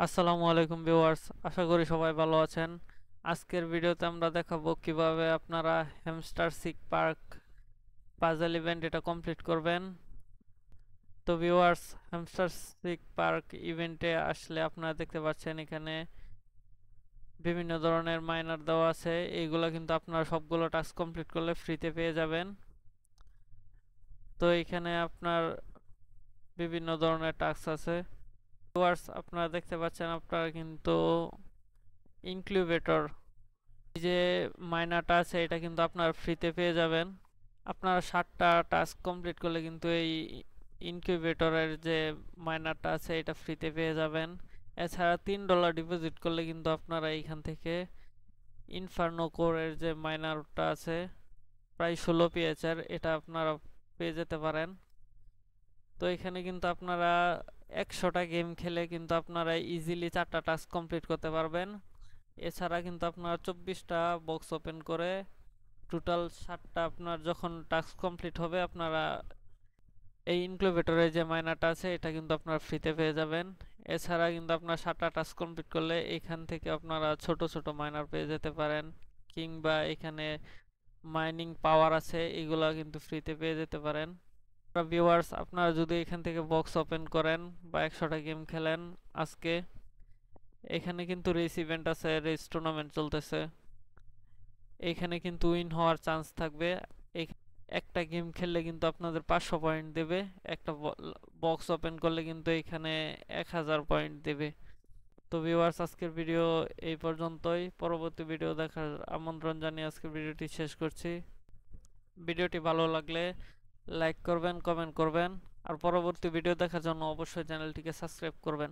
আসসালামু আলাইকুম ভিউয়ার্স, আশা করি সবাই ভালো আছেন। আজকের ভিডিওতে আমরা দেখাবো কিভাবে আপনারা hamster seek park puzzle event এটা কমপ্লিট করবেন। তো ভিউয়ার্স, হ্যামস্টার সিক পার্ক ইভেন্টে আসলে আপনারা দেখতে পাচ্ছেন এখানে বিভিন্ন ধরনের মাইনার দেওয়া আছে। এইগুলো কিন্তু আপনারা সবগুলো টাস্ক কমপ্লিট করলে ফ্রিতে পেয়ে যাবেন। তো এখানে আপনার বিভিন্ন ধরনের টাস্ক আছে। ভিউয়ার্স, আপনারা দেখতে পাচ্ছেন আপনারা কিন্তু ইনকিউবেটর যে মাইনারটা আছে এটা কিন্তু আপনার ফ্রিতে পেয়ে যাবেন। আপনারা 7টা টাস্ক কমপ্লিট করলে কিন্তু এই ইনকিউবেটরের যে মাইনারটা আছে এটা ফ্রিতে পেয়ে যাবেন। এছাড়া $3 ডিপোজিট করলে কিন্তু আপনারা এইখান থেকে ইনফার্নো কোরের যে মাইনারটা আছে প্রায় 16 পিএচের এটা আপনারা পেয়ে যেতে পারেন। তো এখানে কিন্তু আপনারা 100টা গেম খেলে কিন্তু আপনারা ইজিলি 4টা টাস্ক কমপ্লিট করতে পারবেন। এছাড়া কিন্তু আপনারা 24টা বক্স ওপেন করে টোটাল 7টা আপনার যখন টাস্ক কমপ্লিট হবে আপনারা এই ইনকিউবেটরের যে মাইনারটা আছে এটা কিন্তু আপনারা ফ্রিতে পেয়ে যাবেন। এছাড়া কিন্তু আপনার 7টা টাস্ক কমপ্লিট করলে এখান থেকে আপনারা ছোট ছোট মাইনার পেয়ে যেতে পারেন, কিংবা এখানে মাইনিং পাওয়ার আছে এগুলো কিন্তু ফ্রিতে পেয়ে যেতে পারেন। ভিউয়ার্স, আপনারা যদি এখান থেকে বক্স ওপেন করেন বা 100টা গেম খেলেন আজকে, এখানে কিন্তু রেস ইভেন্ট আছে, রেস টুর্নামেন্ট চলতেছে। এখানে কিন্তু উইন হওয়ার চান্স থাকবে। একটা গেম খেললে কিন্তু আপনাদের 500 পয়েন্ট দেবে, একটা বক্স ওপেন করলে কিন্তু এখানে 1000 পয়েন্ট দেবে। তো ভিউয়ার্স, আজকের ভিডিও এই পর্যন্তই। পরবর্তী ভিডিও দেখার আমন্ত্রণ জানিয়ে আজকের ভিডিওটি শেষ করছি। ভিডিওটি ভালো লাগলে লাইক করবেন, কমেন্ট করবেন, আর পরবর্তী ভিডিও দেখার জন্য অবশ্যই চ্যানেলটিকে সাবস্ক্রাইব করবেন।